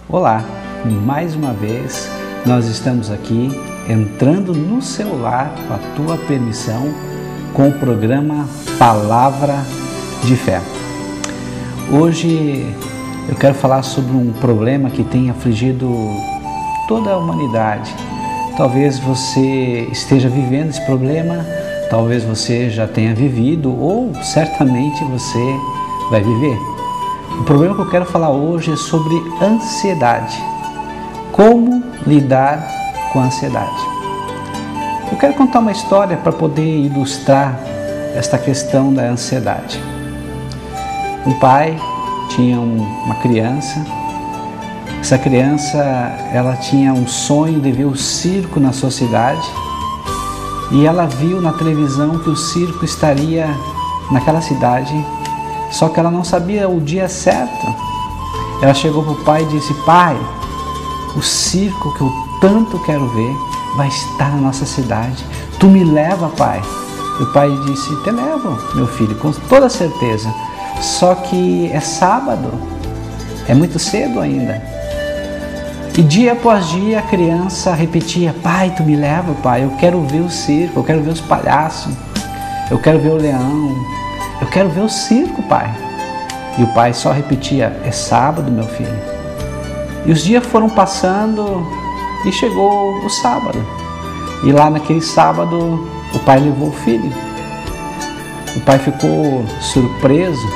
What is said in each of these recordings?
Olá, mais uma vez nós estamos aqui entrando no seu lar com a tua permissão com o programa Palavra de Fé. Hoje eu quero falar sobre um problema que tem afligido toda a humanidade. Talvez você esteja vivendo esse problema, talvez você já tenha vivido ou certamente você vai viver. O problema que eu quero falar hoje é sobre ansiedade. Como lidar com a ansiedade? Eu quero contar uma história para poder ilustrar esta questão da ansiedade. Um pai tinha uma criança. Essa criança, ela tinha um sonho de ver o circo na sua cidade e ela viu na televisão que o circo estaria naquela cidade. Só que ela não sabia o dia certo. Ela chegou para o pai e disse: pai, o circo que eu tanto quero ver vai estar na nossa cidade. Tu me leva, pai? E o pai disse: te levo, meu filho, com toda certeza. Só que é sábado, é muito cedo ainda. E dia após dia a criança repetia: pai, tu me leva, pai, eu quero ver o circo, eu quero ver os palhaços, eu quero ver o leão. Eu quero ver o circo, pai. E o pai só repetia: é sábado, meu filho. E os dias foram passando e chegou o sábado. E lá naquele sábado, o pai levou o filho. O pai ficou surpreso,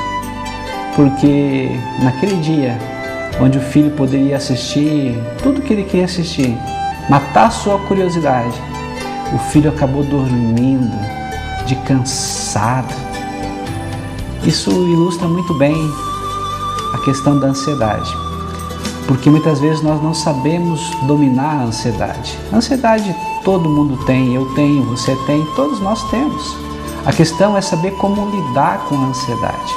porque naquele dia, onde o filho poderia assistir tudo que ele queria assistir, matar sua curiosidade, o filho acabou dormindo, de cansado. Isso ilustra muito bem a questão da ansiedade, porque muitas vezes nós não sabemos dominar a ansiedade. A ansiedade todo mundo tem, eu tenho, você tem, todos nós temos. A questão é saber como lidar com a ansiedade.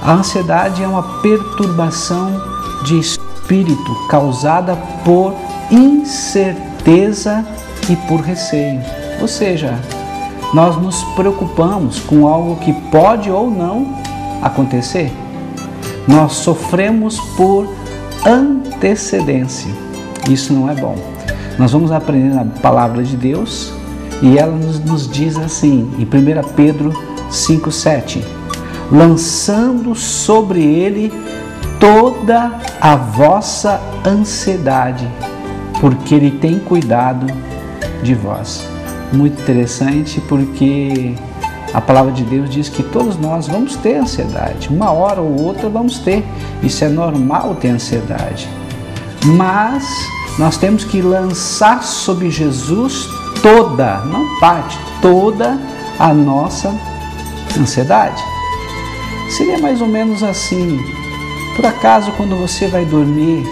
A ansiedade é uma perturbação de espírito causada por incerteza e por receio. Ou seja, nós nos preocupamos com algo que pode ou não acontecer. Nós sofremos por antecedência. Isso não é bom. Nós vamos aprender na palavra de Deus e ela nos diz assim, em 1 Pedro 5,7: lançando sobre ele toda a vossa ansiedade, porque ele tem cuidado de vós. Muito interessante, porque a palavra de Deus diz que todos nós vamos ter ansiedade, uma hora ou outra vamos ter, isso é normal ter ansiedade, mas nós temos que lançar sobre Jesus toda, não parte, toda a nossa ansiedade. Seria mais ou menos assim: por acaso quando você vai dormir,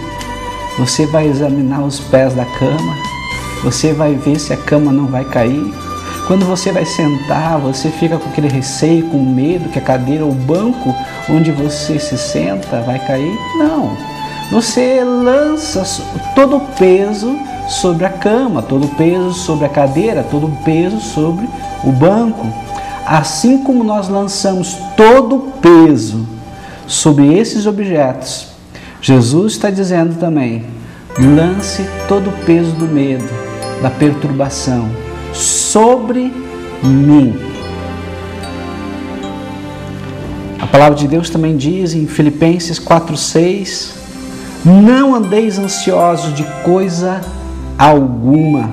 você vai examinar os pés da cama, você vai ver se a cama não vai cair. Quando você vai sentar, você fica com aquele receio, com medo que a cadeira ou o banco onde você se senta vai cair? Não. Você lança todo o peso sobre a cama, todo o peso sobre a cadeira, todo o peso sobre o banco. Assim como nós lançamos todo o peso sobre esses objetos, Jesus está dizendo também: lance todo o peso do medo, da perturbação sobre mim. A palavra de Deus também diz em Filipenses 4,6: não andeis ansiosos de coisa alguma,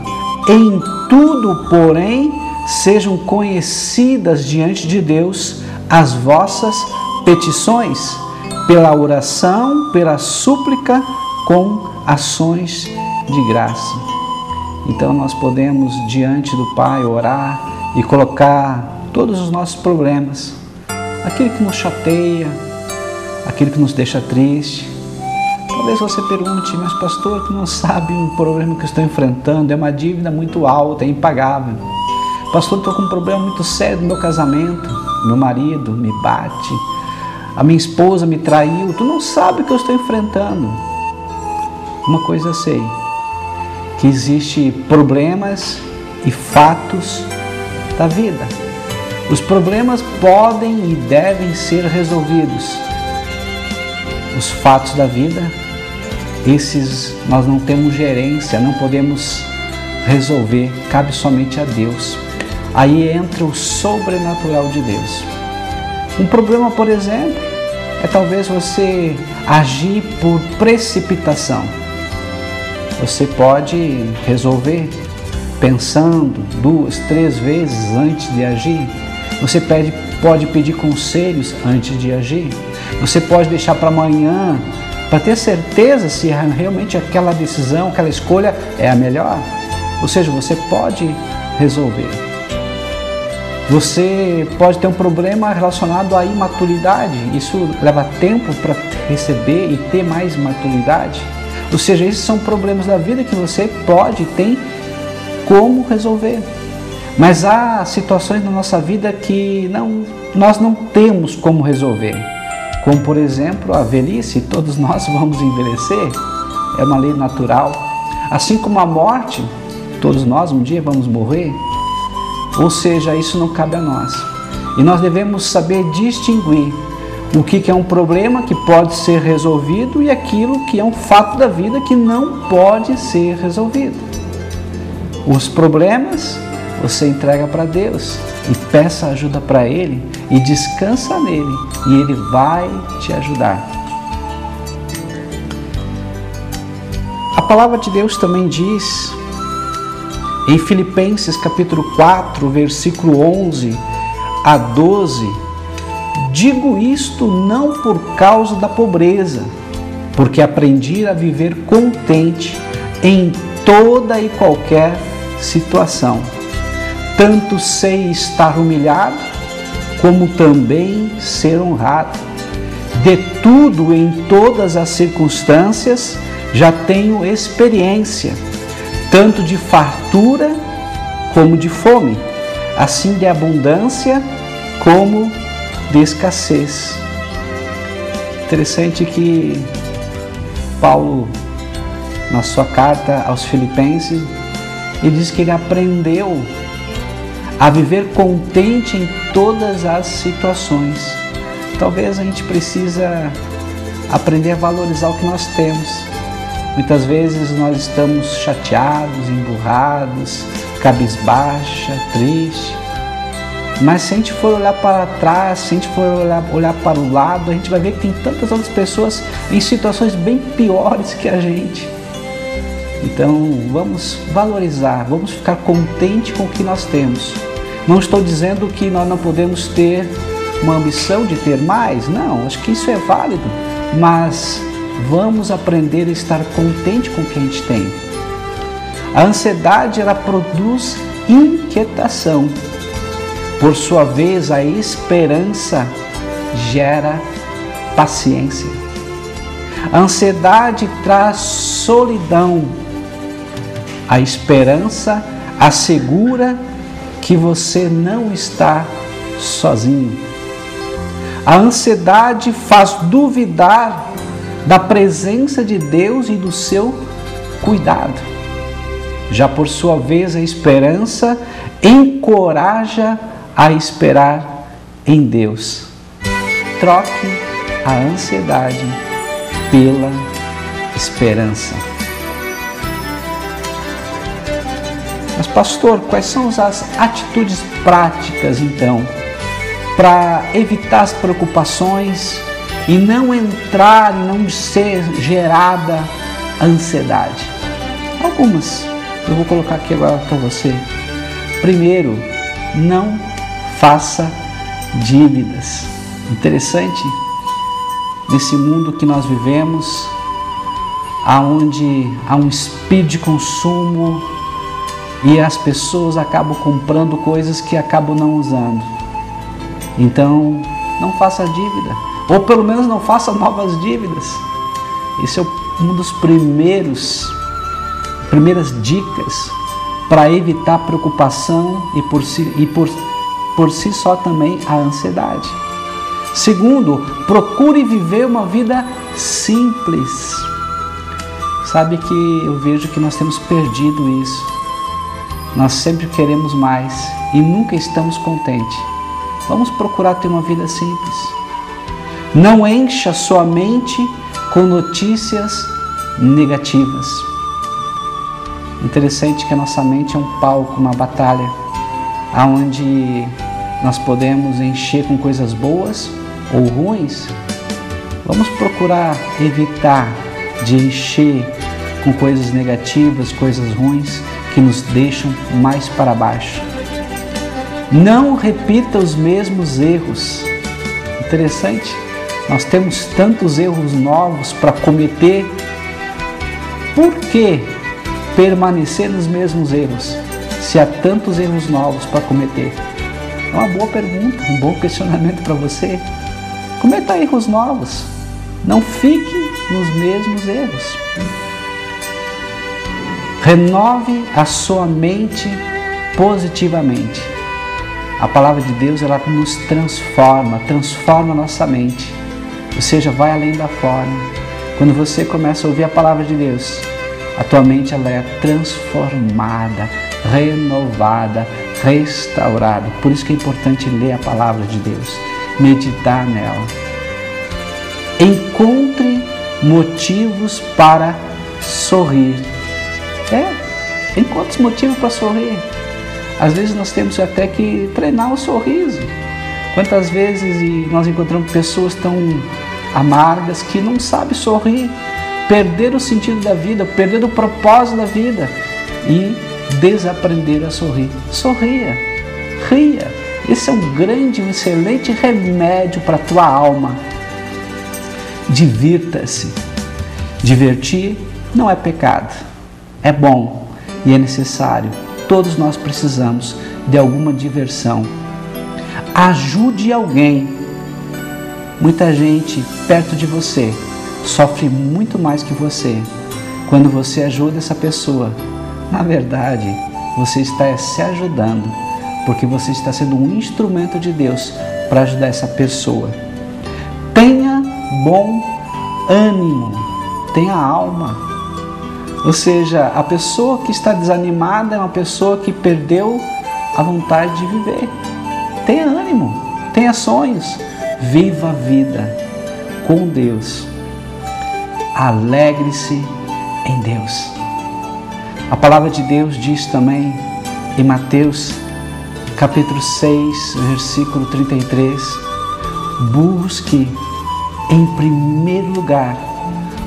em tudo, porém, sejam conhecidas diante de Deus as vossas petições, pela oração, pela súplica, com ações de graça. Então nós podemos diante do Pai orar e colocar todos os nossos problemas, aquilo que nos chateia, aquilo que nos deixa triste. Talvez você pergunte: mas pastor, tu não sabe um problema que eu estou enfrentando, é uma dívida muito alta, é impagável. Pastor, estou com um problema muito sério no meu casamento, meu marido me bate, a minha esposa me traiu, tu não sabe o que eu estou enfrentando. Uma coisa eu sei, que existem problemas e fatos da vida. Os problemas podem e devem ser resolvidos, os fatos da vida, esses nós não temos gerência, não podemos resolver, cabe somente a Deus. Aí entra o sobrenatural de Deus. Um problema, por exemplo, é talvez você agir por precipitação. Você pode resolver pensando 2, 3 vezes antes de agir. Você pode pedir conselhos antes de agir. Você pode deixar para amanhã, para ter certeza se realmente aquela decisão, aquela escolha é a melhor. Ou seja, você pode resolver. Você pode ter um problema relacionado à imaturidade. Isso leva tempo para receber e ter mais maturidade. Ou seja, esses são problemas da vida que você pode e tem como resolver. Mas há situações na nossa vida que nós não temos como resolver. Como, por exemplo, a velhice. Todos nós vamos envelhecer. É uma lei natural. Assim como a morte, todos nós um dia vamos morrer. Ou seja, isso não cabe a nós. E nós devemos saber distinguir o que é um problema que pode ser resolvido e aquilo que é um fato da vida que não pode ser resolvido. Os problemas você entrega para Deus e peça ajuda para Ele e descansa nele e Ele vai te ajudar. A palavra de Deus também diz em Filipenses capítulo 4, versículo 11 a 12, digo isto não por causa da pobreza, porque aprendi a viver contente em toda e qualquer situação. Tanto sei estar humilhado, como também ser honrado. De tudo, em todas as circunstâncias, já tenho experiência, tanto de fartura como de fome, assim de abundância como de escassez. Interessante que Paulo, na sua carta aos Filipenses, ele diz que ele aprendeu a viver contente em todas as situações. Talvez a gente precisa aprender a valorizar o que nós temos. Muitas vezes nós estamos chateados, emburrados, cabisbaixa, triste. Mas se a gente for olhar para trás, se a gente for olhar para o lado, a gente vai ver que tem tantas outras pessoas em situações bem piores que a gente. Então vamos valorizar, vamos ficar contente com o que nós temos. Não estou dizendo que nós não podemos ter uma ambição de ter mais, não, acho que isso é válido, mas vamos aprender a estar contente com o que a gente tem. A ansiedade, ela produz inquietação. Por sua vez, a esperança gera paciência. A ansiedade traz solidão. A esperança assegura que você não está sozinho. A ansiedade faz duvidar da presença de Deus e do seu cuidado. Já por sua vez, a esperança encoraja a esperar em Deus. Troque a ansiedade pela esperança. Mas pastor, quais são as atitudes práticas então para evitar as preocupações e não entrar, não ser gerada ansiedade? Algumas eu vou colocar aqui agora para você. Primeiro, não faça dívidas. Interessante, nesse mundo que nós vivemos, onde há um espírito de consumo e as pessoas acabam comprando coisas que acabam não usando. Então, não faça dívida, ou pelo menos não faça novas dívidas. Esse é um dos primeiras dicas para evitar preocupação e por si só também a ansiedade. Segundo, procure viver uma vida simples. Sabe que eu vejo que nós temos perdido isso. Nós sempre queremos mais e nunca estamos contentes. Vamos procurar ter uma vida simples. Não encha sua mente com notícias negativas. Interessante que a nossa mente é um palco, uma batalha, onde nós podemos encher com coisas boas ou ruins. Vamos procurar evitar de encher com coisas negativas, coisas ruins que nos deixam mais para baixo. Não repita os mesmos erros. Interessante, nós temos tantos erros novos para cometer. Por que permanecer nos mesmos erros, se há tantos erros novos para cometer? É uma boa pergunta, um bom questionamento para você. Cometa erros novos, não fique nos mesmos erros. Renove a sua mente positivamente. A palavra de Deus, ela nos transforma a nossa mente. Ou seja, vai além da forma. Quando você começa a ouvir a palavra de Deus, a tua mente ela é transformada, renovada, restaurada. Por isso que é importante ler a palavra de Deus, meditar nela. Encontre motivos para sorrir. Encontre motivos para sorrir. Às vezes nós temos até que treinar o sorriso. Quantas vezes nós encontramos pessoas tão amargas que não sabem sorrir, perderam o sentido da vida, perderam o propósito da vida e desaprenderam a sorrir. Sorria, ria. Esse é um grande, um excelente remédio para a tua alma. Divirta-se. Divertir não é pecado, é bom e é necessário. Todos nós precisamos de alguma diversão. Ajude alguém. Muita gente perto de você sofre muito mais que você. Quando você ajuda essa pessoa, na verdade, você está se ajudando, porque você está sendo um instrumento de Deus para ajudar essa pessoa. Tenha bom ânimo, tenha alma. Ou seja, a pessoa que está desanimada é uma pessoa que perdeu a vontade de viver. Tenha ânimo, tenha sonhos, viva a vida com Deus. Alegre-se em Deus. A palavra de Deus diz também em Mateus capítulo 6, versículo 33, busque em primeiro lugar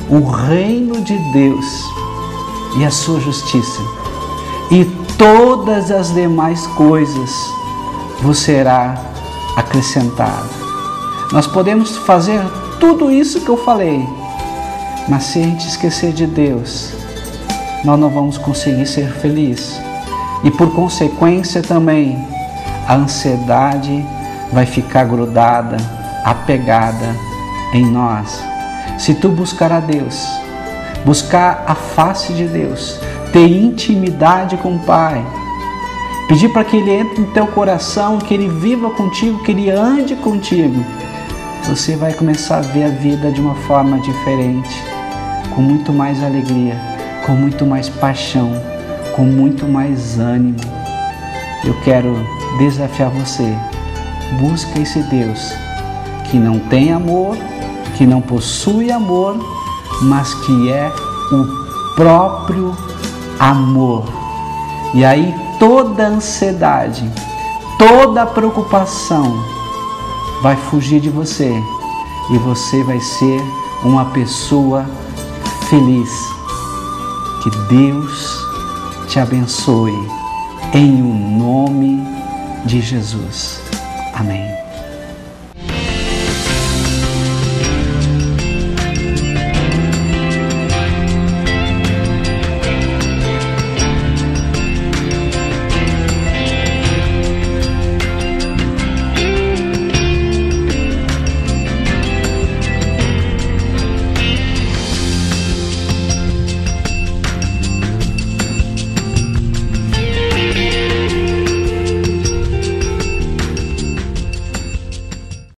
o reino de Deus e a sua justiça, e todas as demais coisas vos será acrescentado. Nós podemos fazer tudo isso que eu falei, mas se a gente esquecer de Deus, nós não vamos conseguir ser felizes. E por consequência também, a ansiedade vai ficar grudada, apegada em nós. Se tu buscar a Deus, buscar a face de Deus, ter intimidade com o Pai, pedir para que Ele entre no teu coração, que Ele viva contigo, que Ele ande contigo, você vai começar a ver a vida de uma forma diferente, com muito mais alegria, com muito mais paixão, com muito mais ânimo. Eu quero desafiar você, busca esse Deus que não tem amor, que não possui amor, mas que é o próprio amor. E aí toda ansiedade, toda preocupação vai fugir de você e você vai ser uma pessoa feliz. Que Deus te abençoe em o nome de Jesus. Amém.